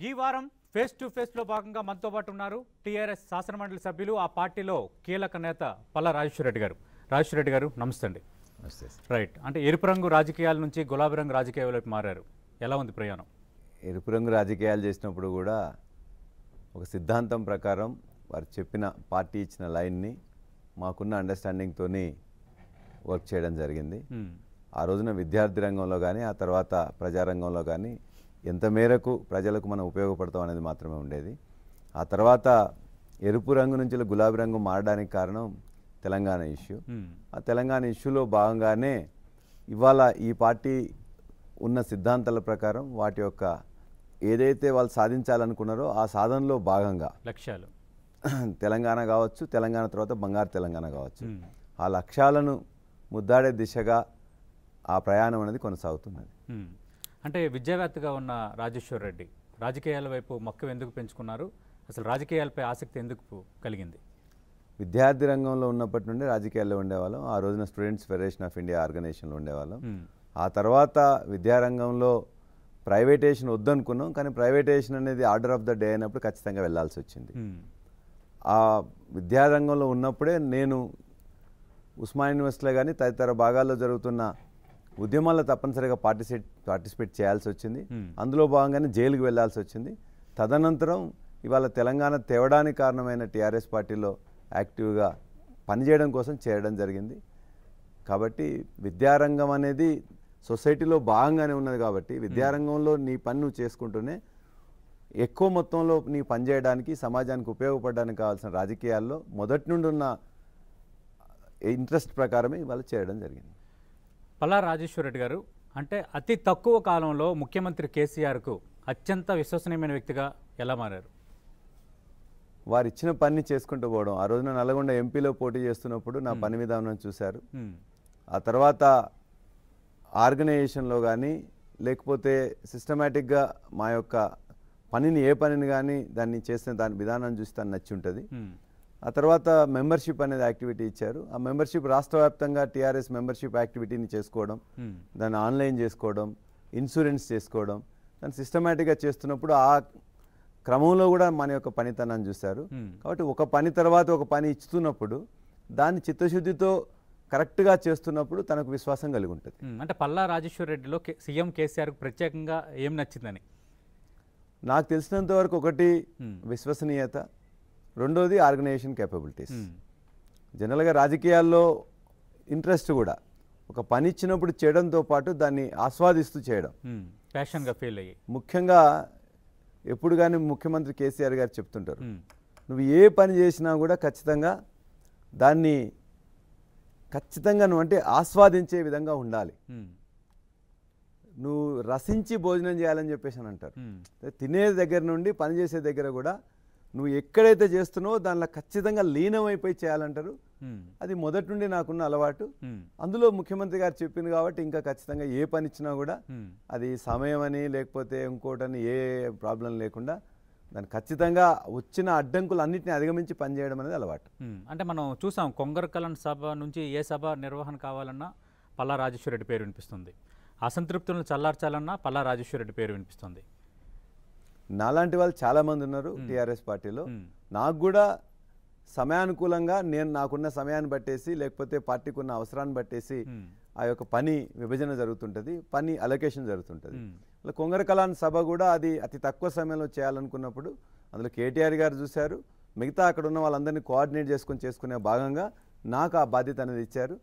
ఈ వారం face to face లో భాగంగా మనతో పాటు ఉన్నారు టీఆర్ఎస్ శాసనమండలి సభ్యులు ఆ పార్టీలో కీలక నేత పల్లా రాజేశ్వర రెడ్డి గారు. రాజేశ్వర రెడ్డి గారు నమస్తే అండి. రైట్, అంటే ఎరుపు రంగు రాజకీయాల నుంచి గులాబీ రంగు రాజకీయాలకు మారారు. ఎలా ఉంది ప్రయాణం? ఎరుపు రంగు రాజకీయాలు చేసినప్పుడు కూడా ఒక సిద్ధాంతం ప్రకారం వారు చెప్పిన పార్టీ ఇచ్చిన లైన్ని మాకున్న అండర్స్టాండింగ్తోని వర్క్ చేయడం జరిగింది. ఆ రోజున విద్యార్థి రంగంలో కానీ ఆ తర్వాత ప్రజారంగంలో కానీ ఎంత మేరకు ప్రజలకు మనం ఉపయోగపడతాం అనేది మాత్రమే ఉండేది. ఆ తర్వాత ఎరుపు రంగు నుంచి గులాబీ రంగు మారడానికి కారణం తెలంగాణ ఇష్యూ. ఆ తెలంగాణ ఇష్యూలో భాగంగానే ఇవాళ ఈ పార్టీ ఉన్న సిద్ధాంతాల ప్రకారం వాటి యొక్క ఏదైతే వాళ్ళు సాధించాలనుకున్నారో ఆ సాధనలో భాగంగా లక్ష్యాలు తెలంగాణ కావచ్చు, తెలంగాణ తర్వాత బంగారు తెలంగాణ కావచ్చు, ఆ లక్ష్యాలను ముద్దాడే దిశగా ఆ ప్రయాణం అనేది కొనసాగుతున్నది. అంటే విద్యావేత్తగా ఉన్న రాజేశ్వర్ రెడ్డి రాజకీయాల వైపు మక్కువ ఎందుకు పెంచుకున్నారు? అసలు రాజకీయాలపై ఆసక్తి ఎందుకు కలిగింది? విద్యార్థి రంగంలో ఉన్నప్పటి నుండి రాజకీయాల్లో ఉండేవాళ్ళం. ఆ రోజున స్టూడెంట్స్ ఫెడరేషన్ ఆఫ్ ఇండియా ఆర్గనైజేషన్లో ఉండేవాళ్ళం. ఆ తర్వాత విద్యారంగంలో ప్రైవేటేషన్ వద్దనుకున్నాం, కానీ ప్రైవేటేషన్ అనేది ఆర్డర్ ఆఫ్ ద డే అయినప్పుడు ఖచ్చితంగా వెళ్లాల్సి వచ్చింది. ఆ విద్యారంగంలో ఉన్నప్పుడే నేను ఉస్మాన్ యూనివర్సిటీలో కానీ తదితర భాగాల్లో జరుగుతున్న ఉద్యమాల్లో తప్పనిసరిగా పార్టిసిపేట్ చేయాల్సి వచ్చింది. అందులో భాగంగానే జైలుకు వెళ్లాల్సి వచ్చింది. తదనంతరం ఇవాళ తెలంగాణ తేవడానికి కారణమైన టీఆర్ఎస్ పార్టీలో యాక్టివ్గా పనిచేయడం కోసం చేయడం జరిగింది. కాబట్టి విద్యారంగం అనేది సొసైటీలో భాగంగానే ఉన్నది. కాబట్టి విద్యారంగంలో నీ పని నువ్వు చేసుకుంటూనే ఎక్కువ మొత్తంలో నీ పని చేయడానికి, సమాజానికి ఉపయోగపడడానికి కావాల్సిన రాజకీయాల్లో మొదటి నుండి ఉన్న ఇంట్రెస్ట్ ప్రకారమే ఇవాళ చేయడం జరిగింది. పల్లా రాజేశ్వర రెడ్డి గారు అంటే అతి తక్కువ కాలంలో ముఖ్యమంత్రి కేసీఆర్కు అత్యంత విశ్వసనీయమైన వ్యక్తిగా ఎలా మారారు? వారు ఇచ్చిన పని చేసుకుంటూ పోవడం. ఆ రోజున నల్గొండ ఎంపీలో పోటీ చేస్తున్నప్పుడు నా పని విధానం చూశారు. ఆ తర్వాత ఆర్గనైజేషన్లో కానీ లేకపోతే సిస్టమేటిక్గా మా యొక్క పనిని ఏ పనిని కానీ దాన్ని చేసిన దాని విధానం చూసి తను నచ్చి ఉంటుంది. ఆ తర్వాత మెంబర్షిప్ అనేది యాక్టివిటీ ఇచ్చారు. ఆ మెంబర్షిప్ రాష్ట్ర వ్యాప్తంగా టీఆర్ఎస్ మెంబర్షిప్ యాక్టివిటీని చేసుకోవడం, దాన్ని ఆన్లైన్ చేసుకోవడం, ఇన్సూరెన్స్ చేసుకోవడం, దాన్ని సిస్టమేటిక్గా చేస్తున్నప్పుడు ఆ క్రమంలో కూడా మన యొక్క పనితనాన్ని చూశారు. కాబట్టి ఒక పని తర్వాత ఒక పని ఇస్తున్నప్పుడు దాన్ని చిత్తశుద్ధితో కరెక్ట్గా చేస్తున్నప్పుడు తనకు విశ్వాసం కలిగి ఉంటుంది. అంటే పల్లా రాజేశ్వర రెడ్డిలో సీఎం కేసీఆర్కు ప్రత్యేకంగా ఏం నచ్చిందని? నాకు తెలిసినంత వరకు ఒకటి విశ్వసనీయత, రెండోది ఆర్గనైజేషన్ కేపబిలిటీస్. జనరల్గా రాజకీయాల్లో ఇంట్రెస్ట్ కూడా ఒక పని ఇచ్చినప్పుడు చేయడంతో పాటు దాన్ని ఆస్వాదిస్తూ చేయడం, ప్యాషన్గా ఫీల్ అయ్యి. ముఖ్యంగా ఎప్పుడు కానీ ముఖ్యమంత్రి కేసీఆర్ గారు చెప్తుంటారు, నువ్వు ఏ పని చేసినా కూడా ఖచ్చితంగా దాన్ని నువ్వు అంటే ఆస్వాదించే విధంగా ఉండాలి. నువ్వు రసించి భోజనం చేయాలని చెప్పేసి అని అంటారు. తినే దగ్గర నుండి పనిచేసే దగ్గర కూడా నువ్వు ఎక్కడైతే చేస్తున్నావో దానిలో ఖచ్చితంగా లీనమైపోయి చేయాలంటారు. అది మొదటి నుండి నాకున్న అలవాటు. అందులో ముఖ్యమంత్రి గారు చెప్పింది కాబట్టి ఇంకా ఖచ్చితంగా ఏ పని ఇచ్చినా కూడా అది సమయం అని లేకపోతే ఇంకోటని ఏ ప్రాబ్లం లేకుండా దాన్ని ఖచ్చితంగా వచ్చిన అడ్డంకులు అన్నింటినీ అధిగమించి పనిచేయడం అనేది అలవాటు. అంటే మనం చూసాం కొంగరకలన్ సభ నుంచి ఏ సభ నిర్వహణ కావాలన్నా పల్లా రాజేశ్వర రెడ్డి పేరు వినిపిస్తుంది. అసంతృప్తులను చల్లార్చాలన్నా పల్లా రాజేశ్వర రెడ్డి పేరు వినిపిస్తుంది. నాలాంటి వాళ్ళు చాలామంది ఉన్నారు టీఆర్ఎస్ పార్టీలో. నాకు కూడా సమయానుకూలంగా నేను నాకున్న సమయాన్ని బట్టేసి లేకపోతే పార్టీకి ఉన్న అవసరాన్ని బట్టేసి ఆ యొక్క పని విభజన జరుగుతుంటుంది, పని అలొకేషన్ జరుగుతుంటుంది. అలా కొంగరకలాన్ సభ కూడా అది అతి తక్కువ సమయంలో చేయాలనుకున్నప్పుడు అందులో కేటీఆర్ గారు చూశారు. మిగతా అక్కడ ఉన్న వాళ్ళందరినీ కోఆర్డినేట్ చేసుకునే భాగంగా నాకు ఆ బాధ్యత అనేది ఇచ్చారు.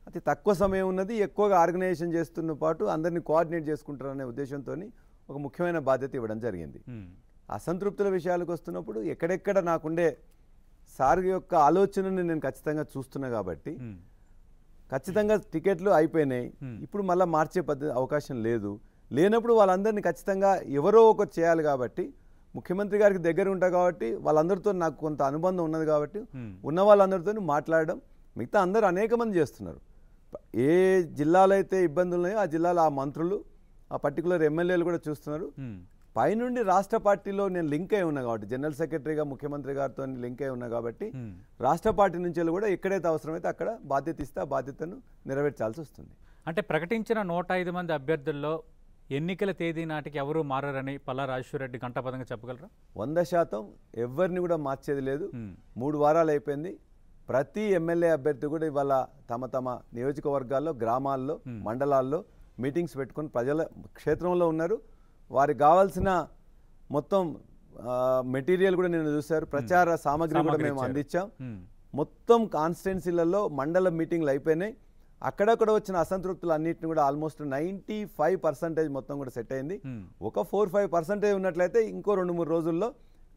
అతి తక్కువ సమయం ఉన్నది, ఎక్కువగా ఆర్గనైజేషన్ చేస్తున్న పాటు అందరినీ కోఆర్డినేట్ చేసుకుంటారనే ఉద్దేశంతో ఒక ముఖ్యమైన బాధ్యత ఇవ్వడం జరిగింది. అసంతృప్తుల విషయాలకు వస్తున్నప్పుడు ఎక్కడెక్కడ నాకుండే సార్ యొక్క ఆలోచనని నేను ఖచ్చితంగా చూస్తున్నా కాబట్టి ఖచ్చితంగా టికెట్లు అయిపోయినాయి, ఇప్పుడు మళ్ళీ మార్చే అవకాశం లేనప్పుడు వాళ్ళందరినీ ఖచ్చితంగా ఎవరో ఒకరు చేయాలి. కాబట్టి ముఖ్యమంత్రి గారికి దగ్గర ఉంటా కాబట్టి వాళ్ళందరితో నాకు కొంత అనుబంధం ఉన్నది కాబట్టి ఉన్న వాళ్ళందరితో మాట్లాడడం, మిగతా అందరూ అనేక మంది చేస్తున్నారు. ఏ జిల్లాలో అయితే ఇబ్బందులు ఉన్నాయో ఆ జిల్లాలో ఆ మంత్రులు, ఆ పర్టికులర్ ఎమ్మెల్యేలు కూడా చూస్తున్నారు. పైనుండి రాష్ట్ర పార్టీలో నేను లింక్ అయి ఉన్నా కాబట్టి, జనరల్ సెక్రటరీగా ముఖ్యమంత్రి గారితో లింక్ అయి ఉన్నా కాబట్టి రాష్ట్ర పార్టీ నుంచి కూడా ఎక్కడైతే అవసరమైతే అక్కడ బాధ్యత ఇస్తే ఆ బాధ్యతను నెరవేర్చాల్సి వస్తుంది. అంటే ప్రకటించిన 105 మంది అభ్యర్థుల్లో ఎన్నికల తేదీ నాటికి ఎవరు మారని పల్లా రాజేశ్వర రెడ్డి గంటాపదంగా చెప్పగలరా? 100% ఎవరిని కూడా మార్చేది లేదు. 3 వారాలు అయిపోయింది. ప్రతి ఎమ్మెల్యే అభ్యర్థి కూడా ఇవాళ తమ తమ నియోజకవర్గాల్లో, గ్రామాల్లో, మండలాల్లో మీటింగ్స్ పెట్టుకొని ప్రజల క్షేత్రంలో ఉన్నారు. వారికి కావాల్సిన మొత్తం మెటీరియల్ కూడా నేను చూశారు. ప్రచార సామగ్రి కూడా మేము అందించాం. మొత్తం కాన్స్టిట్యున్సీలలో మండల మీటింగ్లు అయిపోయినాయి. అక్కడక్కడ వచ్చిన అసంతృప్తులు అన్నింటిని కూడా ఆల్మోస్ట్ 95% మొత్తం కూడా సెట్ అయింది. ఒక 4-5% ఉన్నట్లయితే ఇంకో 2-3 రోజుల్లో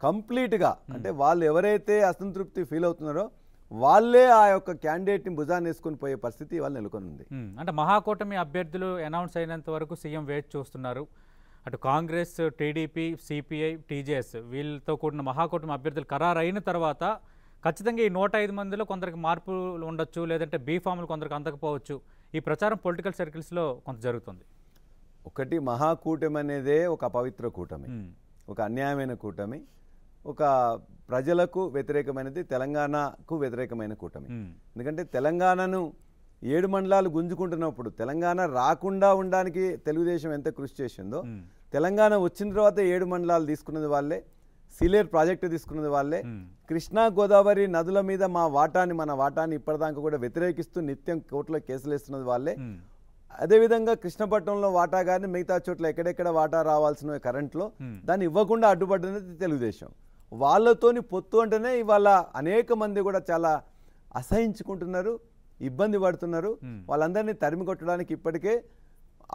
కంప్లీట్గా, అంటే వాళ్ళు ఎవరైతే అసంతృప్తి ఫీల్ అవుతున్నారో వాళ్ళే ఆ యొక్క క్యాండిడేట్ని భుజాన్ని వేసుకొని పోయే పరిస్థితి ఇవాళ నెలకొని ఉంది. అంటే మహాకూటమి అభ్యర్థులు అనౌన్స్ అయినంత వరకు సీఎం వేచి చూస్తున్నారు. అటు కాంగ్రెస్, టీడీపీ, సిపిఐ, టీజేఎస్ వీళ్ళతో కూడిన మహాకూటమి అభ్యర్థులు ఖరారు అయిన తర్వాత ఖచ్చితంగా ఈ 105 మందిలో కొందరికి మార్పులు ఉండొచ్చు, లేదంటే బీఫామ్లు కొందరికి అందకపోవచ్చు. ఈ ప్రచారం పొలిటికల్ సర్కిల్స్లో కొంత జరుగుతుంది. ఒకటి, మహాకూటమి అనేదే ఒక అపవిత్ర కూటమి, ఒక అన్యాయమైన కూటమి, ఒక ప్రజలకు వ్యతిరేకమైనది, తెలంగాణకు వ్యతిరేకమైన కూటమి. ఎందుకంటే తెలంగాణను 7 మండలాలు గుంజుకుంటున్నప్పుడు తెలంగాణ రాకుండా ఉండడానికి తెలుగుదేశం ఎంత కృషి చేసిందో, తెలంగాణ వచ్చిన తర్వాత 7 మండలాలు తీసుకున్నది వాళ్ళే, సీలేర్ ప్రాజెక్టు తీసుకున్నది వాళ్ళే, కృష్ణా గోదావరి నదుల మీద మన వాటాన్ని ఇప్పటిదాకా కూడా వ్యతిరేకిస్తూ నిత్యం కోర్టులో కేసులు వేస్తున్నది వాళ్ళే. అదేవిధంగా కృష్ణపట్నంలో వాటా కానీ మిగతా చోట్ల ఎక్కడెక్కడ వాటా రావాల్సిన కరెంట్లో దాన్ని ఇవ్వకుండా అడ్డుపడినది తెలుగుదేశం. వాళ్ళతోని పొత్తు అంటేనే ఇవాళ అనేక మంది కూడా చాలా అసహించుకుంటున్నారు, ఇబ్బంది పడుతున్నారు. వాళ్ళందరినీ తరిమి కొట్టడానికి ఇప్పటికే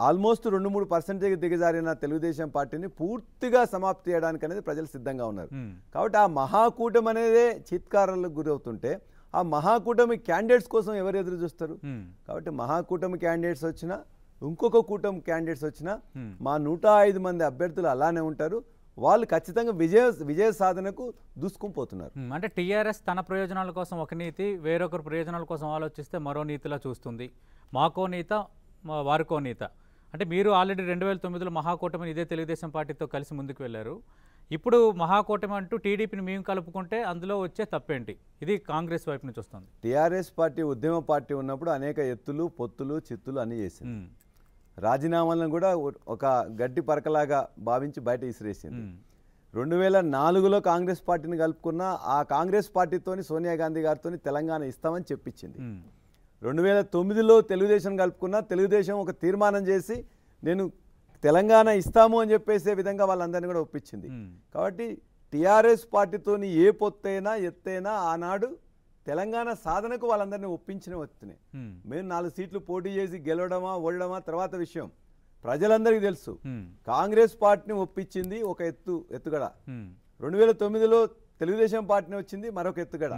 ఆల్మోస్ట్ 2-3% దిగజారిన తెలుగుదేశం పార్టీని పూర్తిగా సమాప్తి చేయడానికి అనేది ప్రజలు సిద్ధంగా ఉన్నారు. కాబట్టి ఆ మహాకూటమి అనేదే చిత్కారాలకు గురవుతుంటే ఆ మహాకూటమి క్యాండిడేట్స్ కోసం ఎవరు ఎదురు చూస్తారు? కాబట్టి మహాకూటమి క్యాండిడేట్స్ వచ్చినా, ఇంకొక కూటమి క్యాండిడేట్స్ వచ్చినా మా 105 మంది అభ్యర్థులు అలానే ఉంటారు. వాళ్ళు ఖచ్చితంగా విజయ సాధనకు దూసుకుపోతున్నారు. అంటే టీఆర్ఎస్ తన ప్రయోజనాల కోసం ఒక నీతి, వేరొకరు ప్రయోజనాల కోసం ఆలోచిస్తే మరో నీతిలా చూస్తుంది. మాకో నీత, వారికో నీత. అంటే మీరు ఆల్రెడీ 2009లో మహాకూటమిని ఇదే తెలుగుదేశం పార్టీతో కలిసి ముందుకు వెళ్ళారు. ఇప్పుడు మహాకూటమి అంటూ టీడీపీని మేము కలుపుకుంటే అందులో వచ్చే తప్పేంటి? ఇది కాంగ్రెస్ వైపు నుంచి వస్తుంది. టీఆర్ఎస్ పార్టీ ఉద్యమ పార్టీ ఉన్నప్పుడు అనేక ఎత్తులు, పొత్తులు, చిత్తులు అన్నీ చేసింది. రాజీనామాలను కూడా ఒక గడ్డి పరకలాగా భావించి బయట విసిరేసింది. 2004లో కాంగ్రెస్ పార్టీని కలుపుకున్న ఆ కాంగ్రెస్ పార్టీతోని సోనియా గాంధీ గారితో తెలంగాణ ఇస్తామని చెప్పించింది. 2009లో తెలుగుదేశం కలుపుకున్న తెలుగుదేశం ఒక తీర్మానం చేసి నేను తెలంగాణ ఇస్తాము అని చెప్పేసే విధంగా వాళ్ళందరినీ కూడా ఒప్పించింది. కాబట్టి టీఆర్ఎస్ పార్టీతోని ఏ పొత్తైనా ఎత్తైనా ఆనాడు తెలంగాణ సాధనకు వాళ్ళందరినీ ఒప్పించిన వస్తున్నాయి. మేము 4 సీట్లు పోటీ చేసి గెలవడమా ఓడడమా తర్వాత విషయం. ప్రజలందరికీ తెలుసు కాంగ్రెస్ పార్టీని ఒప్పించింది ఒక ఎత్తుగడ. 2009లో తెలుగుదేశం పార్టీని వచ్చింది మరొక ఎత్తుగడ.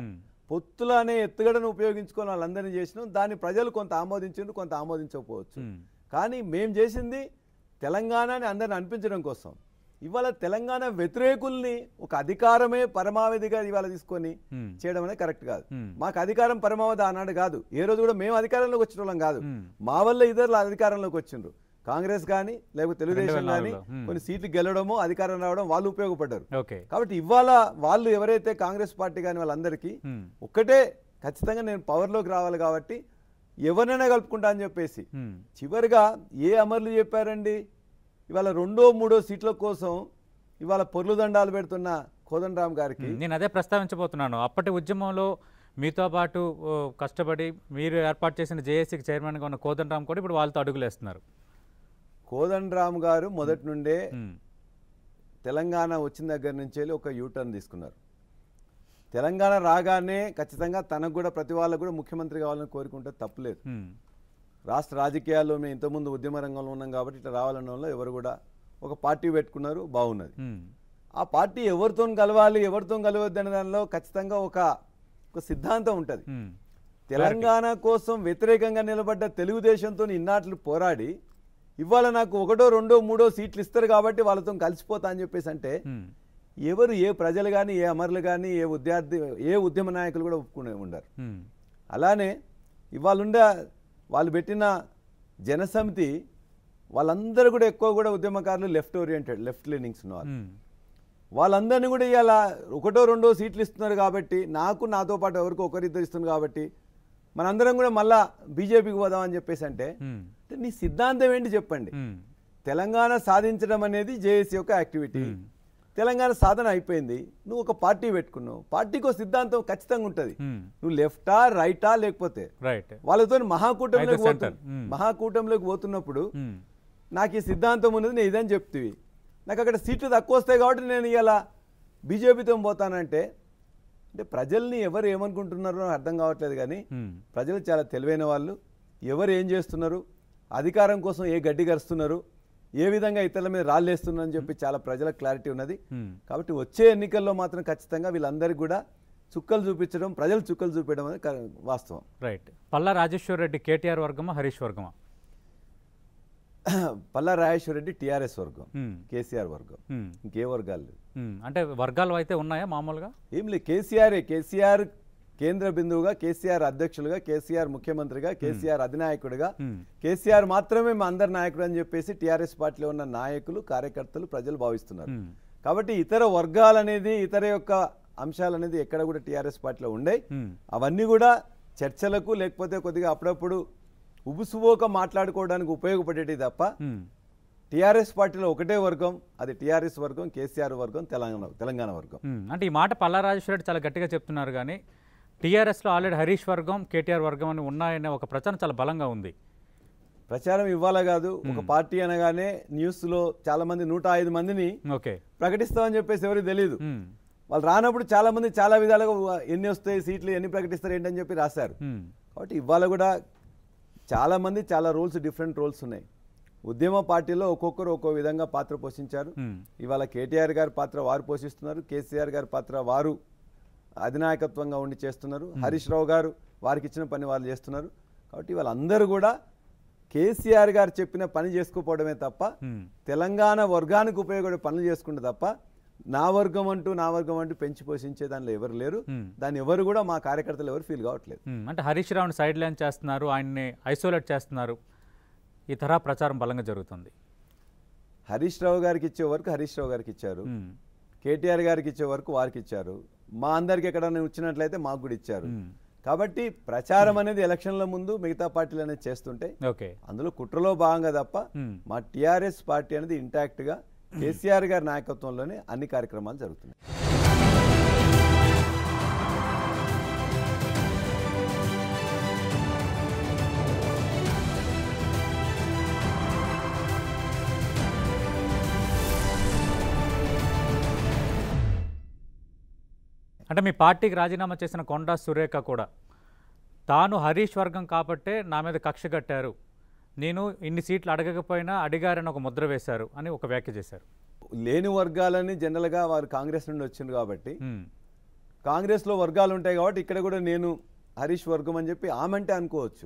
పొత్తుల అనే ఎత్తుగడను ఉపయోగించుకొని వాళ్ళందరినీ చేసినాం. దాన్ని ప్రజలు కొంత ఆమోదించారు, కొంత ఆమోదించకపోవచ్చు. కానీ మేము చేసింది తెలంగాణని అందరిని అనిపించడం కోసం. ఇవాళ తెలంగాణ వ్యతిరేకుల్ని ఒక అధికారమే పరమావధిగా ఇవాళ తీసుకొని చేయడం అనేది కరెక్ట్ కాదు. మాకు అధికారం పరమావధి ఆనాడు కాదు. ఏ రోజు కూడా మేము అధికారంలోకి వచ్చిన వాళ్ళం కాదు. మా వల్ల ఇతరులు అధికారంలోకి వచ్చిండ్రు. కాంగ్రెస్ కానీ లేకపోతే తెలుగుదేశం కానీ కొన్ని సీట్లు గెలవడము, అధికారం రావడం వాళ్ళు ఉపయోగపడ్డారు. కాబట్టి ఇవాళ వాళ్ళు ఎవరైతే కాంగ్రెస్ పార్టీ కానీ వాళ్ళందరికీ ఒక్కటే, ఖచ్చితంగా నేను పవర్లోకి రావాలి కాబట్టి ఎవరినైనా కలుపుకుంటా అని చెప్పేసి చివరిగా ఏ అమరులు చెప్పారండి? ఇవాళ 2-3 సీట్ల కోసం ఇవాళ పొర్లు దండాలు పెడుతున్న కోదండరామ్ గారికి నేను అదే ప్రస్తావించబోతున్నాను. అప్పటి ఉద్యమంలో మీతో పాటు కష్టపడి మీరు ఏర్పాటు చేసిన జేఏసీకి చైర్మన్గా ఉన్న కోదండరామ్ కూడా ఇప్పుడు వాళ్ళతో అడుగులేస్తున్నారు. కోదండరామ్ గారు మొదటి నుండే తెలంగాణ వచ్చిన దగ్గర నుంచి ఒక యూటర్న్ తీసుకున్నారు. తెలంగాణ రాగానే ఖచ్చితంగా తనకు కూడా ప్రతి వాళ్ళకు కూడా ముఖ్యమంత్రి కావాలని కోరుకుంటే తప్పులేదు. రాష్ట్ర రాజకీయాల్లో మేము ఇంతకుముందు ఉద్యమ రంగంలో ఉన్నాం కాబట్టి ఇట్లా రావాలన్న వాళ్ళు ఎవరు కూడా ఒక పార్టీ పెట్టుకున్నారు, బాగున్నది. ఆ పార్టీ ఎవరితో కలవాలి ఎవరితో కలవద్దు అనే దానిలో ఖచ్చితంగా ఒక సిద్ధాంతం ఉంటుంది. తెలంగాణ కోసం వ్యతిరేకంగా నిలబడ్డ తెలుగుదేశంతో ఇన్నాట్లు పోరాడి ఇవాళ నాకు 1, 2, 3 సీట్లు ఇస్తారు కాబట్టి వాళ్ళతో కలిసిపోతా అని చెప్పేసి అంటే ఎవరు, ఏ ప్రజలు కానీ, ఏ అమరులు కానీ, ఏ ఉద్యమ నాయకులు కూడా ఒప్పుకునే ఉండరు. అలానే ఇవాళ వాళ్ళు పెట్టిన జనసమితి వాళ్ళందరూ కూడా ఎక్కువ కూడా ఉద్యమకారులు లెఫ్ట్ లీనింగ్స్ ఉన్నారు. వాళ్ళందరినీ కూడా ఇవాళ 1, 2 సీట్లు ఇస్తున్నారు కాబట్టి నాతో పాటు ఎవరికో 1-2 ఇస్తున్నారు కాబట్టి మనందరం కూడా మళ్ళా బీజేపీకి పోదామని చెప్పేసి అంటే నీ సిద్ధాంతం ఏంటి చెప్పండి. తెలంగాణ సాధించడం అనేది జేఏసీ యొక్క యాక్టివిటీ. తెలంగాణ సాధన అయిపోయింది, నువ్వు ఒక పార్టీ పెట్టుకున్నావు, పార్టీకి సిద్ధాంతం ఖచ్చితంగా ఉంటుంది. నువ్వు లెఫ్టా రైటా లేకపోతే వాళ్ళతో మహాకూటమిలోకి పోతున్నప్పుడు నాకు ఈ సిద్ధాంతం ఉన్నది, నేను ఇదని చెప్తివి, నాకు అక్కడ సీట్లు తక్కువ వస్తాయి కాబట్టి నేను ఇలా బీజేపీతో పోతానంటే, అంటే ప్రజల్ని ఎవరు ఏమనుకుంటున్నారో అర్థం కావట్లేదు. కానీ ప్రజలు చాలా తెలివైన వాళ్ళు, ఎవరు ఏం చేస్తున్నారు, అధికారం కోసం ఏ గడ్డి గరుస్తున్నారు, ఏ విధంగా ఇతరుల మీద రాళ్ళేస్తున్నారని చెప్పి చాలా ప్రజలకు క్లారిటీ ఉన్నది. కాబట్టి వచ్చే ఎన్నికల్లో మాత్రం ఖచ్చితంగా వీళ్ళందరికీ కూడా చుక్కలు చూపించడం, ప్రజలు చుక్కలు చూపించడం అనేది వాస్తవం. రైట్. పల్లా రాజేశ్వర్ రెడ్డి కేటీఆర్ వర్గమా హరీష్ వర్గమా? పల్లా రాజేశ్వర్ రెడ్డి టీఆర్ఎస్ వర్గం, కేసీఆర్ వర్గం, ఇంకే వర్గాలు అంటే వర్గాలు అయితే ఉన్నాయా మామూలుగా? ఏం లేదు, కేసీఆర్ కేంద్ర బిందువుగా, కేసీఆర్ అధ్యక్షులుగా, కేసీఆర్ ముఖ్యమంత్రిగా, కేసీఆర్ అధినాయకుడిగా, కేసీఆర్ మాత్రమే మా అందరి నాయకుడు అని చెప్పేసి టీఆర్ఎస్ పార్టీలో ఉన్న నాయకులు, కార్యకర్తలు, ప్రజలు భావిస్తున్నారు. కాబట్టి ఇతర వర్గాలు అనేది, ఇతర యొక్క అంశాలు అనేది ఎక్కడ కూడా టీఆర్ఎస్ పార్టీలో ఉండే, అవన్నీ కూడా చర్చలకు లేకపోతే కొద్దిగా అప్పుడప్పుడు ఉబుసువోక మాట్లాడుకోవడానికి ఉపయోగపడేటి తప్ప టీఆర్ఎస్ పార్టీలో ఒకటే వర్గం, అది టీఆర్ఎస్ వర్గం, కేసీఆర్ వర్గం, తెలంగాణ వర్గం. అంటే ఈ మాట పల్లా రాజేశ్వర రెడ్డి చాలా గట్టిగా చెప్తున్నారు. కానీ టీఆర్ఎస్లో ఆల్రెడీ హరీష్ వర్గం, కేటీఆర్ వర్గం అని ఉన్నాయనే ఒక ప్రచారం చాలా బలంగా ఉంది. ప్రచారం ఇవ్వాలా కాదు, ఒక పార్టీ అనగానే న్యూస్లో చాలా మంది 105 మందిని ప్రకటిస్తామని చెప్పేసి ఎవరికి తెలియదు. వాళ్ళు రానప్పుడు చాలా మంది చాలా విధాలుగా ఎన్ని వస్తాయి సీట్లు, ఎన్ని ప్రకటిస్తారు ఏంటని చెప్పి రాశారు. కాబట్టి ఇవాళ కూడా చాలా మంది చాలా రోల్స్, డిఫరెంట్ రోల్స్ ఉన్నాయి. ఉద్యమ పార్టీలో ఒక్కొక్కరు ఒక్కో విధంగా పాత్ర పోషించారు. ఇవాళ కేటీఆర్ గారి పాత్ర వారు పోషిస్తున్నారు, కేసీఆర్ గారి పాత్ర వారు అధినాయకత్వంగా ఉండి చేస్తున్నారు, హరీష్ రావు గారు వారికి ఇచ్చిన పని వాళ్ళు చేస్తున్నారు. కాబట్టి వాళ్ళందరూ కూడా కేసీఆర్ గారు చెప్పిన పని చేసుకోపోవడమే తప్ప తెలంగాణ వర్గానికి ఉపయోగపడే పనులు చేసుకుంటే తప్ప నా వర్గం అంటూ పెంచి పోషించే దానిలో ఎవరు లేరు. దాన్ని ఎవరు కూడా మా కార్యకర్తలు ఎవరు ఫీల్ కావట్లేదు. అంటే హరీష్ రావుని సైడ్ లైన్ చేస్తున్నారు, ఆయన్ని ఐసోలేట్ చేస్తున్నారు, ఈ తరహా ప్రచారం బలంగా జరుగుతుంది. హరీష్ రావు గారికి ఇచ్చే వరకు హరీష్ రావు గారికి ఇచ్చారు, కేటీఆర్ గారికి ఇచ్చే వరకు వారికి ఇచ్చారు, మా అందరికి ఎక్కడైనా ఇచ్చినట్లయితే మాకు కూడా ఇచ్చారు. కాబట్టి ప్రచారం అనేది ఎలక్షన్ల ముందు మిగతా పార్టీలు అనేది చేస్తుంటే అందులో కుట్రలో భాగంగా తప్ప మా టీఆర్ఎస్ పార్టీ అనేది ఇంటాక్ట్ గా కేసీఆర్ గారి నాయకత్వంలోనే అన్ని కార్యక్రమాలు జరుగుతున్నాయి. అంటే మీ పార్టీకి రాజీనామా చేసిన కొండా సురేఖ కూడా తాను హరీష్ వర్గం కాబట్టే నా మీద కక్ష కట్టారు, నేను ఇన్ని సీట్లు అడగకపోయినా అడిగారని ఒక ముద్ర వేశారు అని ఒక వ్యాఖ్య చేశారు. లేని వర్గాలని జనరల్గా వారు కాంగ్రెస్ నుండి వచ్చింది కాబట్టి కాంగ్రెస్లో వర్గాలు ఉంటాయి కాబట్టి ఇక్కడ కూడా నేను హరీష్ వర్గం అని చెప్పి ఆమెంటే అనుకోవచ్చు,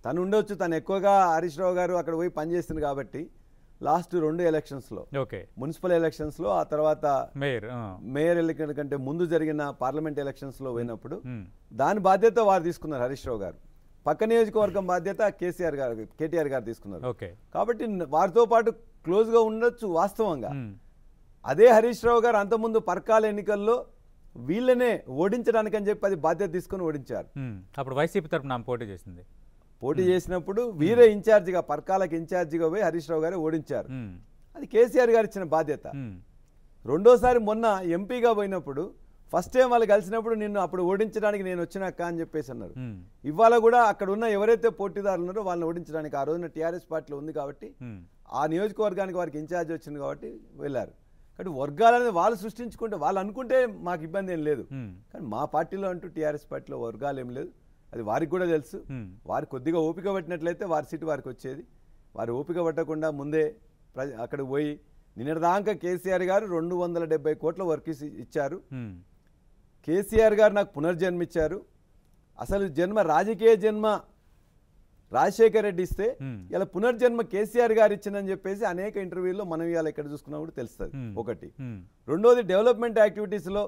తను ఉండొచ్చు. తను ఎక్కువగా హరీష్ రావు గారు అక్కడ పోయి పనిచేస్తుంది కాబట్టి లాస్ట్ 2 ఎలక్షన్స్లో, మున్సిపల్ ఎలక్షన్స్లో, ఆ తర్వాత మేయర్ ఎన్నికల కంటే ముందు జరిగిన పార్లమెంట్ ఎలక్షన్స్లో పోయినప్పుడు దాని బాధ్యత వారు తీసుకున్నారు. హరీష్ రావు గారు పక్క నియోజకవర్గం బాధ్యత కేటీఆర్ గారు తీసుకున్నారు. కాబట్టి వారితో పాటు క్లోజ్గా ఉండొచ్చు వాస్తవంగా. అదే హరీష్ రావు గారు అంతకుముందు పర్కాల ఎన్నికల్లో వీళ్ళనే ఓడించడానికి అని చెప్పి అది బాధ్యత తీసుకుని ఓడించారు. అప్పుడు వైసీపీ తరఫున పోటీ చేసింది. పోటీ చేసినప్పుడు వీరే ఇన్ఛార్జిగా, పర్కాలకు ఇన్ఛార్జిగా పోయి హరీష్ రావు గారు ఓడించారు. అది కేసీఆర్ గారు ఇచ్చిన బాధ్యత. రెండోసారి మొన్న ఎంపీగా పోయినప్పుడు ఫస్ట్ టైం వాళ్ళు కలిసినప్పుడు నిన్ను అప్పుడు ఓడించడానికి నేను వచ్చినాక అని చెప్పేసి అన్నారు. ఇవాళ కూడా అక్కడ ఉన్న ఎవరైతే పోటీదారులు ఉన్నారో వాళ్ళని ఓడించడానికి ఆ రోజున టీఆర్ఎస్ పార్టీలో ఉంది కాబట్టి ఆ నియోజకవర్గానికి వారికి ఇన్ఛార్జ్ వచ్చింది కాబట్టి వెళ్ళారు. కాబట్టి వర్గాలనేది వాళ్ళు సృష్టించుకుంటే వాళ్ళు అనుకుంటే మాకు ఇబ్బంది ఏం లేదు. కానీ మా పార్టీలో అంటూ టీఆర్ఎస్ పార్టీలో వర్గాలు ఏం లేదు, అది వారికి కూడా తెలుసు. వారు కొద్దిగా ఓపిక పట్టినట్లయితే వారి సీటు వారికి వచ్చేది. వారు ఓపిక పట్టకుండా ముందే అక్కడికి పోయి నిన్నటిదాకా కేసీఆర్ గారు 270 కోట్ల వర్క్ ఇచ్చారు. కేసీఆర్ గారు నాకు పునర్జన్మిచ్చారు. అసలు జన్మ రాజకీయ జన్మ రాజశేఖర్ రెడ్డి ఇస్తే ఇలా పునర్జన్మ కేసీఆర్ గారు ఇచ్చిందని చెప్పేసి అనేక ఇంటర్వ్యూల్లో మనం ఇవాళ ఎక్కడ చూసుకున్నా కూడా తెలుస్తుంది. ఒకటి. రెండోది డెవలప్మెంట్ యాక్టివిటీస్లో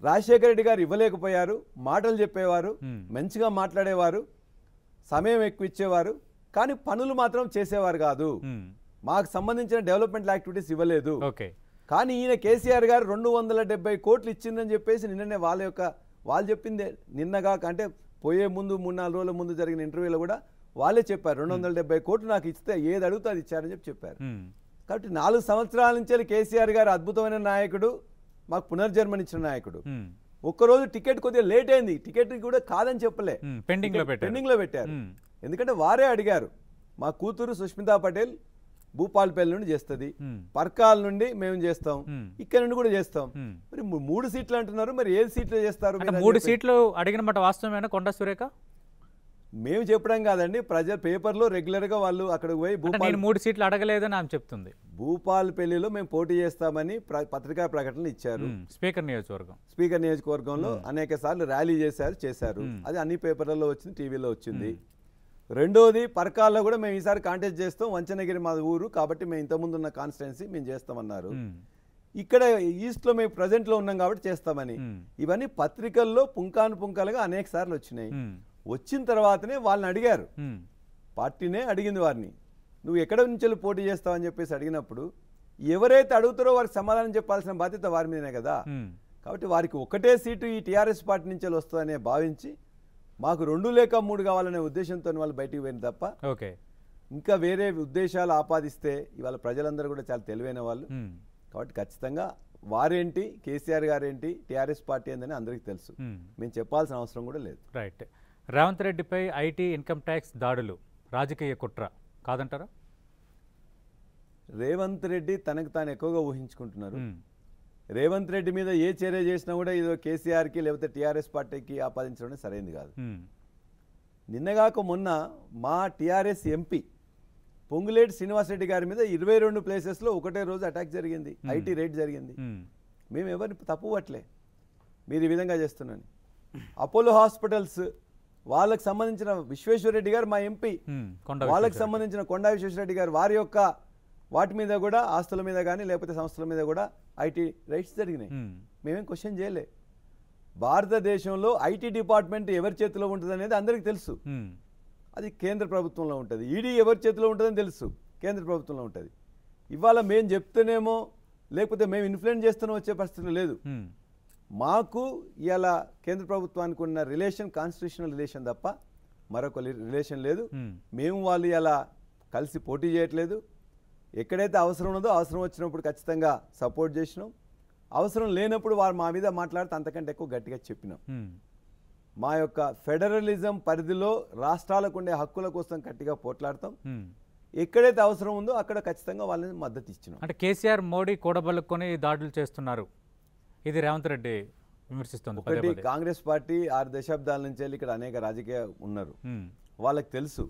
రాజశేఖర రెడ్డి గారు ఇవ్వలేకపోయారు. మాటలు చెప్పేవారు, మంచిగా మాట్లాడేవారు, సమయం ఎక్కువ ఇచ్చేవారు, కానీ పనులు మాత్రం చేసేవారు కాదు. మాకు సంబంధించిన డెవలప్మెంట్ యాక్టివిటీస్ ఇవ్వలేదు. కానీ ఈయన కేసీఆర్ గారు 270 కోట్లు ఇచ్చిందని చెప్పేసి నిన్ననే వాళ్ళు చెప్పిందే నిన్నగా అంటే పోయే ముందు 3-4 రోజుల ముందు జరిగిన ఇంటర్వ్యూలో కూడా వాళ్ళే చెప్పారు 270 కోట్లు నాకు ఇస్తే ఏది అడుగుతా అది ఇచ్చారని చెప్పారు. కాబట్టి 4 సంవత్సరాల నుంచి కేసీఆర్ గారు అద్భుతమైన నాయకుడు, మాకు పునర్జన్మనిచ్చిన నాయకుడు. ఒక్కరోజు టికెట్ కొద్దిగా లేట్ అయింది, టికెట్ కూడా కాదని చెప్పలే, పెండింగ్ లో పెట్టారు. ఎందుకంటే వారే అడిగారు, మా కూతురు సుష్మితా పటేల్ భూపాలపల్లి నుండి చేస్తుంది, పర్కాల నుండి మేము చేస్తాం, ఇక్కడ నుండి కూడా చేస్తాం. మరి 3 సీట్లు అంటున్నారు, మరి ఏది సీట్లు చేస్తారు? 3 సీట్లు అడిగిన మాట వాస్తవమేనా కొండా సురేఖ? మేము చెప్పడం కాదండి, ప్రజల పేపర్లో రెగ్యులర్ గా వాళ్ళు అక్కడికి పోయి 3 సీట్లు అడగలేదని ఆమె చెప్తుంది. భూపాలపల్లిలో మేము పోటీ చేస్తామని పత్రికా ప్రకటనలు ఇచ్చారు. స్పీకర్ నియోజకవర్గంలో అనేక సార్లు ర్యాలీ చేశారు. అది అన్ని పేపర్లలో వచ్చింది, టీవీలో వచ్చింది. రెండోది పర్కాల్లో కూడా మేము ఈసారి కాంటెస్ట్ చేస్తాం, వంచనగిరి మా ఊరు కాబట్టి మేము ఇంతకుముందు ఉన్న కాన్స్టిట్యున్సీ మేము చేస్తామన్నారు. ఇక్కడ ఈస్ట్ లో మేము ప్రజెంట్ లో ఉన్నాం కాబట్టి చేస్తామని. ఇవన్నీ పత్రికల్లో పుంకాలుగా అనేక సార్లు వచ్చినాయి. వచ్చిన తర్వాతనే వాళ్ళని అడిగారు, పార్టీనే అడిగింది వారిని, నువ్వు ఎక్కడ నుంచి పోటీ చేస్తావని చెప్పేసి అడిగినప్పుడు ఎవరైతే అడుగుతారో వారికి సమాధానం చెప్పాల్సిన బాధ్యత వారి మీదనే కదా. కాబట్టి వారికి ఒకటే సీటు ఈ టీఆర్ఎస్ పార్టీ నుంచి వస్తుందనే భావించి మాకు 2 లేక 3 కావాలనే ఉద్దేశంతో వాళ్ళు బయటికి పోయింది తప్ప ఇంకా వేరే ఉద్దేశాలు ఆపాదిస్తే ఇవాళ ప్రజలందరూ కూడా చాలా తెలివైన వాళ్ళు. కాబట్టి ఖచ్చితంగా వారేంటి, కేసీఆర్ గారేంటి, టీఆర్ఎస్ పార్టీ ఏందని అందరికీ తెలుసు, మేము చెప్పాల్సిన అవసరం కూడా లేదు. రైట్. రేవంత్ రెడ్డిపై ఐటీ ఇన్కమ్ ట్యాక్స్ దాడులు రాజకీయ కుట్ర కాదంటారా? రేవంత్ రెడ్డి తనకు తాను ఎక్కువగా ఊహించుకుంటున్నారు. రేవంత్ రెడ్డి మీద ఏ చర్య చేసినా కూడా ఏదో కేసీఆర్కి లేకపోతే టీఆర్ఎస్ పార్టీకి ఆపాదించడం సరైనది కాదు. నిన్నగాక మొన్న మా టీఆర్ఎస్ ఎంపీ పొంగులేటి శ్రీనివాసరెడ్డి గారి మీద 22 ప్లేసెస్లో ఒకటే రోజు అటాక్ జరిగింది, ఐటీ రైడ్ జరిగింది. మేము ఎవరిని తప్పు పట్టలే, మీరు ఈ విధంగా చేస్తున్నాను. అపోలో హాస్పిటల్స్ వాళ్ళకి సంబంధించిన విశ్వేశ్వరరెడ్డి గారు మా ఎంపీ, వాళ్ళకి సంబంధించిన కొండా విశ్వేశ్వరరెడ్డి గారు వారి యొక్క వాటి మీద కూడా ఆస్తుల మీద కానీ లేకపోతే సంస్థల మీద కూడా ఐటీ రైట్స్ జరిగినాయి. మేమేం క్వశ్చన్ చేయలే. భారతదేశంలో ఐటీ డిపార్ట్మెంట్ ఎవరి చేతిలో ఉంటుంది అనేది అందరికీ తెలుసు, అది కేంద్ర ప్రభుత్వంలో ఉంటుంది. ఈడీ ఎవరి చేతిలో ఉంటుందని తెలుసు, కేంద్ర ప్రభుత్వంలో ఉంటుంది. ఇవాళ మేము చెప్తేనేమో లేకపోతే మేము ఇన్ఫ్లుయెన్స్ చేస్తూనే వచ్చే పరిస్థితి లేదు. మాకు ఇవాళ కేంద్ర ప్రభుత్వానికి ఉన్న రిలేషన్ కాన్స్టిట్యూషనల్ రిలేషన్ తప్ప మరొక రిలేషన్ లేదు. మేము వాళ్ళు ఇలా కలిసి పోటీ చేయట్లేదు. ఎక్కడైతే అవసరం ఉన్నదో అవసరం వచ్చినప్పుడు ఖచ్చితంగా సపోర్ట్ చేసినాం, అవసరం లేనప్పుడు వారు మా మీద మాట్లాడితే అంతకంటే ఎక్కువ గట్టిగా చెప్పినాం. మా యొక్క ఫెడరలిజం పరిధిలో రాష్ట్రాలకు ఉండే హక్కుల కోసం గట్టిగా పోట్లాడతాం. ఎక్కడైతే అవసరం ఉందో అక్కడ ఖచ్చితంగా వాళ్ళని మద్దతు ఇచ్చినాం. అంటే కేసీఆర్ మోడీ కూడబలుకొని దాడులు చేస్తున్నారు, ఇది రేవంత్ రెడ్డి విమర్శిస్తుంది. ఒకటి కాంగ్రెస్ పార్టీ 6 దశాబ్దాల నుంచి ఇక్కడ అనేక రాజకీయ ఉన్నారు, వాళ్ళకి తెలుసు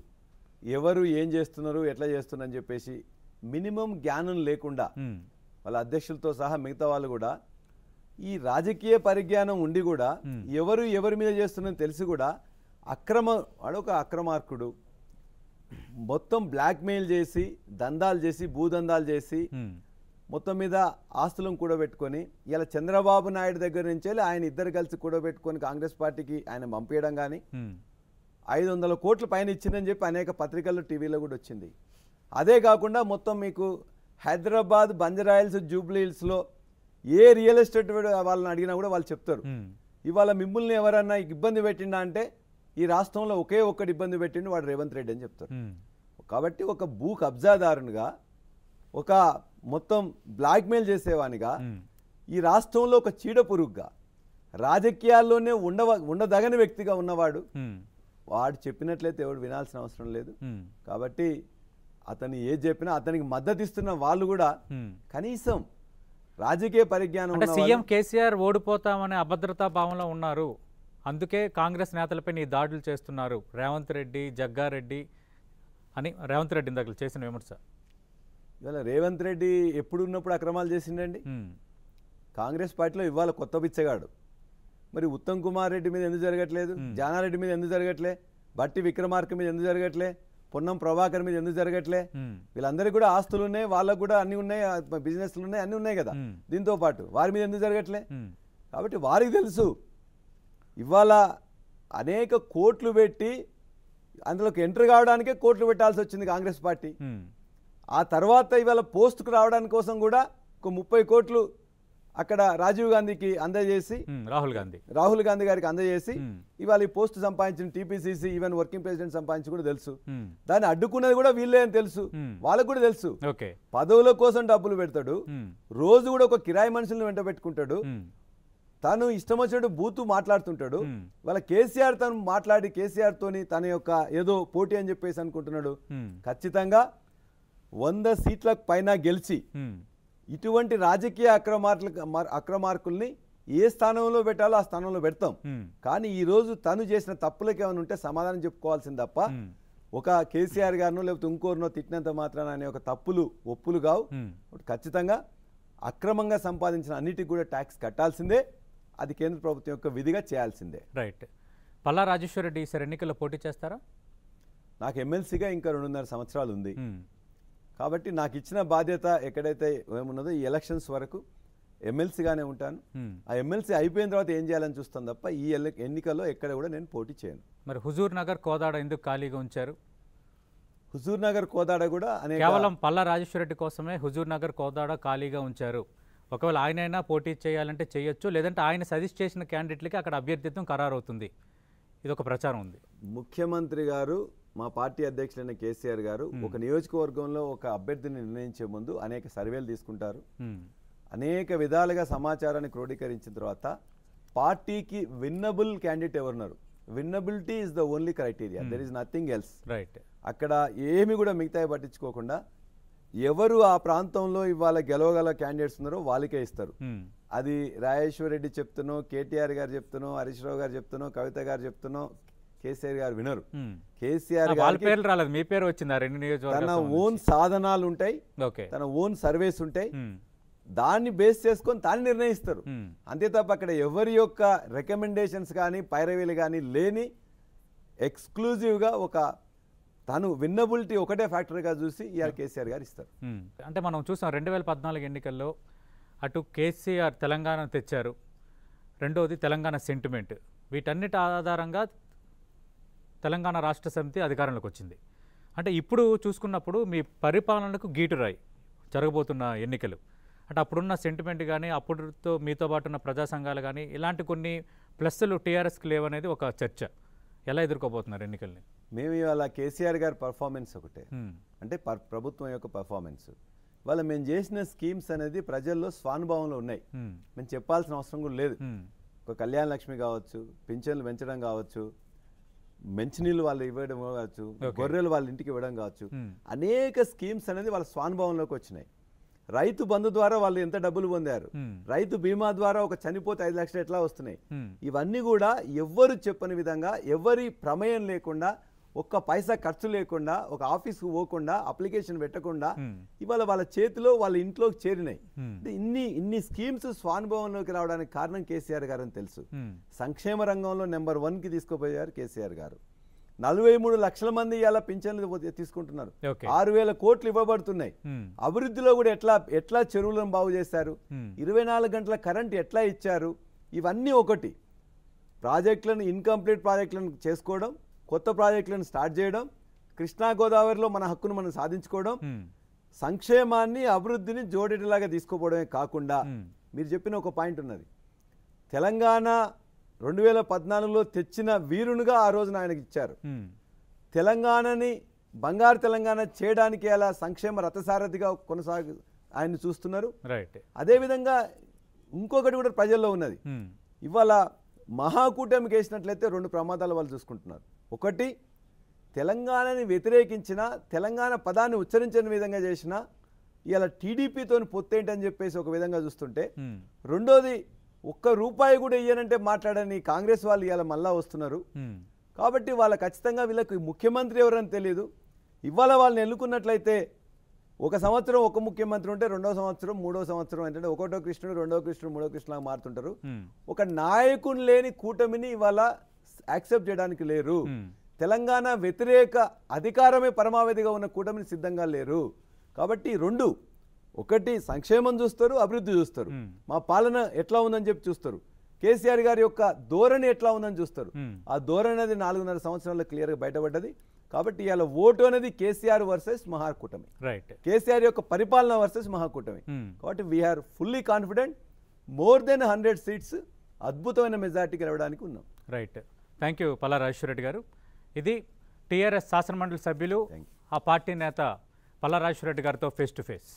ఎవరు ఏం చేస్తున్నారు ఎట్లా చేస్తున్నారు అని చెప్పేసి. మినిమం జ్ఞానం లేకుండా వాళ్ళ అధ్యక్షులతో సహా మిగతా వాళ్ళు కూడా ఈ రాజకీయ పరిజ్ఞానం ఉండి కూడా ఎవరు ఎవరి మీద చేస్తున్నారని తెలిసి కూడా వాడొక అక్రమార్కుడు, మొత్తం బ్లాక్మెయిల్ చేసి దందాలు చేసి భూదందాలు చేసి మొత్తం మీద ఆస్తులను కూడబెట్టుకొని ఇలా చంద్రబాబు నాయుడు దగ్గర నుంచి ఆయన ఇద్దరు కలిసి కూడబెట్టుకొని కాంగ్రెస్ పార్టీకి ఆయన పంపించడం కానీ 500 కోట్ల పైన ఇచ్చిందని చెప్పి అనేక పత్రికల్లో టీవీలో కూడా వచ్చింది. అదే కాకుండా మొత్తం మీకు హైదరాబాద్ బంజారాహిల్స్ జూబ్లీ హిల్స్లో ఏ రియల్ ఎస్టేట్ వాళ్ళని అడిగినా కూడా వాళ్ళు చెప్తారు, ఇవాళ మిమ్మల్ని ఎవరన్నా ఇబ్బంది పెట్టిండా అంటే ఈ రాష్ట్రంలో ఒకే ఒక్కటి ఇబ్బంది పెట్టిండు వాడు రేవంత్ రెడ్డి అని చెప్తారు. కాబట్టి ఒక భూ కబ్జాదారునిగా, ఒక మొత్తం బ్లాక్మెయిల్ చేసేవానిగా, ఈ రాష్ట్రంలో ఒక చీడ పురుగుగా, రాజకీయాల్లోనే ఉండదగని వ్యక్తిగా ఉన్నవాడు, వాడు చెప్పినట్లయితే ఎవడు వినాల్సిన అవసరం లేదు. కాబట్టి అతను ఏది చెప్పినా అతనికి మద్దతు ఇస్తున్న వాళ్ళు కూడా కనీసం రాజకీయ పరిజ్ఞానం, సీఎం కేసీఆర్ ఓడిపోతామనే అభద్రతా భావంలో ఉన్నారు, అందుకే కాంగ్రెస్ నేతలపై నీ దాడులు చేస్తున్నారు రేవంత్ రెడ్డి, జగ్గారెడ్డి అని రేవంత్ రెడ్డి ఇందాక చేసిన విమర్శ. ఇవాళ రేవంత్ రెడ్డి ఎప్పుడు ఉన్నప్పుడు అక్రమాలు చేసిండండి కాంగ్రెస్ పార్టీలో. ఇవాళ కొత్త బిచ్చగాడు. మరి ఉత్తమ్ కుమార్ రెడ్డి మీద ఎందుకు జరగట్లేదు, జానారెడ్డి మీద ఎందుకు జరగట్లే, బట్టి విక్రమార్క మీద ఎందుకు జరగట్లే, పొన్నం ప్రభాకర్ మీద ఎందుకు జరగట్లే? వీళ్ళందరికీ కూడా ఆస్తులు ఉన్నాయి, వాళ్ళకు కూడా అన్ని ఉన్నాయి, బిజినెస్లు ఉన్నాయి, అన్ని ఉన్నాయి కదా. దీంతో పాటు వారి మీద ఎందుకు జరగట్లే? కాబట్టి వారికి తెలుసు ఇవాళ అనేక కోట్లు పెట్టి అందులోకి ఎంటర్ కావడానికే కోట్లు పెట్టాల్సి వచ్చింది కాంగ్రెస్ పార్టీ. ఆ తర్వాత ఇవాళ పోస్టుకు రావడానికి కోసం కూడా ఒక 30 కోట్లు అక్కడ రాజీవ్ గాంధీకి అందజేసి రాహుల్ గాంధీ గారికి అందజేసి ఇవాళ ఈ పోస్ట్ సంపాదించిన టీపీసీసీ ఈవెన్ వర్కింగ్ ప్రెసిడెంట్ సంపాదించి కూడా తెలుసు. దాన్ని అడ్డుకున్నది కూడా వీళ్ళే అని తెలుసు, వాళ్ళకు కూడా తెలుసు. పదవుల కోసం డబ్బులు పెడతాడు, రోజు కూడా ఒక కిరాయి మనుషులను వెంట పెట్టుకుంటాడు, తను ఇష్టం వచ్చినట్టు బూతు మాట్లాడుతుంటాడు. వాళ్ళ కేసీఆర్ తను మాట్లాడి కేసీఆర్ తోని తన యొక్క ఏదో పోటీ అని చెప్పేసి అనుకుంటున్నాడు. ఖచ్చితంగా 100 సీట్ల పైన గెలిచి ఇటువంటి రాజకీయ అక్రమార్కుల్ని ఏ స్థానంలో పెట్టాలో ఆ స్థానంలో పెడతాం. కానీ ఈ రోజు తను చేసిన తప్పులకు ఏమైనా ఉంటే సమాధానం చెప్పుకోవాల్సింది తప్ప ఒక కేసీఆర్ గారినో లేకపోతే ఇంకోరినో తిట్టినంత మాత్రాన అనే ఒక తప్పులు ఒప్పులు కావు. ఖచ్చితంగా అక్రమంగా సంపాదించిన అన్నిటికి కూడా ట్యాక్స్ కట్టాల్సిందే, అది కేంద్ర ప్రభుత్వం యొక్క విధిగా చేయాల్సిందే. రైట్. పల్లా రాజేశ్వర్ రెడ్డి ఈసారి ఎన్నికల్లో పోటీ చేస్తారా? నాకు ఎమ్మెల్సీగా ఇంకా 2.5 సంవత్సరాలు ఉంది కాబట్టి నాకు ఇచ్చిన బాధ్యత ఎక్కడైతే ఏమున్నదో ఈ ఎలక్షన్స్ వరకు ఎమ్మెల్సీగానే ఉంటాను. ఆ ఎమ్మెల్సీ అయిపోయిన తర్వాత ఏం చేయాలని చూస్తాను తప్ప ఈ ఎన్నికల్లో ఎక్కడ కూడా నేను పోటీ చేయను. మరి హుజూర్ నగర్ కోదాడ ఎందుకు ఖాళీగా ఉంచారు? హుజూర్ నగర్ కోదాడ కూడా కేవలం పల్లా రాజేశ్వర్ రెడ్డి కోసమే హుజూర్ నగర్ కోదాడ ఖాళీగా ఉంచారు. ఒకవేళ ఆయనైనా పోటీ చేయాలంటే చేయొచ్చు, లేదంటే ఆయన సజెస్ట్ చేసిన క్యాండిడేట్లకి అక్కడ అభ్యర్థిత్వం ఖరారు అవుతుంది. ఇది ఒక ప్రచారం ఉంది. ముఖ్యమంత్రి గారు, మా పార్టీ అధ్యక్షులైన కేసీఆర్ గారు ఒక నియోజకవర్గంలో ఒక అభ్యర్థిని నిర్ణయించే ముందు అనేక సర్వేలు తీసుకుంటారు, అనేక విధాలుగా సమాచారాన్ని క్రోడీకరించిన తర్వాత పార్టీకి విన్నబుల్ క్యాండిడేట్ ఎవరున్నారు, winnability is the only criteria, there is nothing else. Right. అక్కడ ఏమి కూడా మిగతాయి పట్టించుకోకుండా ఎవరు ఆ ప్రాంతంలో ఇవాళ గెలవగల క్యాండిడేట్స్ ఉన్నారో వాళ్ళకే ఇస్తారు. అది రాజేశ్వర్ రెడ్డి చెప్తున్నో, కేటీఆర్ గారు చెప్తున్నో, హరీష్ రావు గారు చెప్తున్నో, కవిత గారు చెప్తున్నో కేసీఆర్ గారు వినరు. కేసీఆర్ గారు తన ఓన్ సాధనాలు ఉంటాయి, తన ఓన్ సర్వేస్ ఉంటాయి, దాన్ని బేస్ చేసుకొని తాను నిర్ణయిస్తారు. అంతే తప్ప అక్కడ ఎవరి యొక్క రికమెండేషన్స్ కానీ పైరవీలు కానీ లేని ఎక్స్క్లూజివ్గా ఒక తను విన్నబిలిటీ ఒకటే ఫ్యాక్టర్గా చూసి ఇవాళ కేసీఆర్ గారు ఇస్తారు. అంటే మనం చూసాం 2014 ఎన్నికల్లో అటు కేసీఆర్ తెలంగాణ తెచ్చారు, రెండవది తెలంగాణ సెంటిమెంట్, వీటన్నిటి ఆధారంగా తెలంగాణ రాష్ట్ర సమితి అధికారంలోకి వచ్చింది. అంటే ఇప్పుడు చూసుకున్నప్పుడు మీ పరిపాలనకు గీటురాయి జరగబోతున్న ఎన్నికలు, అంటే అప్పుడున్న సెంటిమెంట్ కానీ అప్పుడుతో మీతో పాటు ఉన్న ప్రజా సంఘాలు కానీ ఇలాంటి కొన్ని ప్లస్లు టీఆర్ఎస్కి లేవనేది ఒక చర్చ. ఎలా ఎదుర్కోబోతున్నారు ఎన్నికల్ని? మేము ఇవాళ కేసీఆర్ గారి పర్ఫార్మెన్స్ ఒకటే, అంటే ప్రభుత్వం యొక్క పర్ఫార్మెన్స్, వాళ్ళ మేము చేసిన స్కీమ్స్ అనేది ప్రజల్లో స్వానుభవంలో ఉన్నాయి, మేము చెప్పాల్సిన అవసరం కూడా లేదు. ఒక కళ్యాణ లక్ష్మి కావచ్చు, పింఛన్లు పెంచడం కావచ్చు, మంచినీళ్ళు వాళ్ళు ఇవ్వడం కావచ్చు, గొర్రెలు వాళ్ళ ఇంటికి ఇవ్వడం కావచ్చు, అనేక స్కీమ్స్ అనేది వాళ్ళ స్వానుభవంలోకి వచ్చినాయి. రైతు బంధు ద్వారా వాళ్ళు ఎంత డబ్బులు పొందారు, రైతు బీమా ద్వారా ఒక చనిపోతే 5 లక్షలు ఎట్లా వస్తున్నాయి, ఇవన్నీ కూడా ఎవ్వరు చెప్పని విధంగా ఎవరి ప్రమేయం లేకుండా, ఒక్క పైసా ఖర్చు లేకుండా, ఒక ఆఫీస్కు పోకుండా, అప్లికేషన్ పెట్టకుండా ఇవాళ వాళ్ళ చేతిలో వాళ్ళ ఇంట్లోకి చేరినాయి. ఇన్ని స్కీమ్స్ స్వానుభవంలోకి రావడానికి కారణం కేసీఆర్ గారు అని తెలుసు. సంక్షేమ రంగంలో నెంబర్ 1కి తీసుకుపోయారు కేసీఆర్ గారు. 43 లక్షల మంది ఇలా పింఛన్లు తీసుకుంటున్నారు, 6,000 కోట్లు ఇవ్వబడుతున్నాయి. అభివృద్ధిలో కూడా ఎట్లా చెరువులను బాగు చేశారు, 24 గంటల కరెంట్ ఎట్లా ఇచ్చారు, ఇవన్నీ ఒకటి. ప్రాజెక్టులను ఇన్కంప్లీట్ ప్రాజెక్టులను చేసుకోవడం, కొత్త ప్రాజెక్టులను స్టార్ట్ చేయడం, కృష్ణా గోదావరిలో మన హక్కును మనం సాధించుకోవడం, సంక్షేమాన్ని అభివృద్ధిని జోడేటిలాగా తీసుకోపోవడమే కాకుండా మీరు చెప్పిన ఒక పాయింట్ ఉన్నది, తెలంగాణ 2014లో తెచ్చిన వీరునిగా ఆ రోజున ఆయనకి ఇచ్చారు. తెలంగాణని బంగారు తెలంగాణ చేయడానికి అలా సంక్షేమ రథసారథిగా ఆయన చూస్తున్నారు. అదేవిధంగా ఇంకొకటి కూడా ప్రజల్లో ఉన్నది, ఇవాళ మహాకూటమికి వేసినట్లయితే 2 ప్రమాదాలు వాళ్ళు చూసుకుంటున్నారు. ఒకటి, తెలంగాణని వ్యతిరేకించిన, తెలంగాణ పదాన్ని ఉచ్చరించని విధంగా చేసిన ఇవాళ టీడీపీతో పొత్తేంటని చెప్పేసి ఒక విధంగా చూస్తుంటే, రెండోది ₹1 కూడా ఇయ్యనంటే మాట్లాడని కాంగ్రెస్ వాళ్ళు ఇవాళ మళ్ళా వస్తున్నారు. కాబట్టి వాళ్ళ ఖచ్చితంగా వీళ్ళకి ముఖ్యమంత్రి ఎవరని తెలియదు. ఇవాళ వాళ్ళని ఎన్నుకున్నట్లయితే ఒక సంవత్సరం ఒక ముఖ్యమంత్రి ఉంటే, 2వ సంవత్సరం 3వ సంవత్సరం అంటే 1వ కృష్ణుడు 2వ కృష్ణుడు 3వ కృష్ణులాగా మారుతుంటారు. ఒక నాయకుని లేని కూటమిని ఇవాళ యాక్సెప్ట్ చేయడానికి లేరు. తెలంగాణ వ్యతిరేక అధికారమే పరమావధిగా ఉన్న కూటమిని సిద్ధంగా లేరు. కాబట్టి 2, ఒకటి సంక్షేమం చూస్తారు, అభివృద్ధి చూస్తారు, మా పాలన ఎట్లా ఉందని చెప్పి చూస్తారు, కేసీఆర్ గారి యొక్క ధోరణి ఎట్లా ఉందని చూస్తారు. ఆ ధోరణి అనేది 4.5 సంవత్సరాల్లో క్లియర్గా బయటపడ్డది. కాబట్టి ఇవాళ ఓటు అనేది కేసీఆర్ వర్సెస్ మహాకూటమి, కేసీఆర్ యొక్క పరిపాలన వర్సెస్ మహాకూటమి. కాబట్టి we're fully confident more than 100 seats అద్భుతమైన మెజార్టీ గెలవడానికి ఉన్నాం. Right, thank you Palla Rajeshwar Reddy గారు. ఇది టీఆర్ఎస్ శాసనమండలి సభ్యులు ఆ పార్టీ నేత పల్లా రాజేశ్వరరెడ్డి గారితో ఫేస్ టు ఫేస్.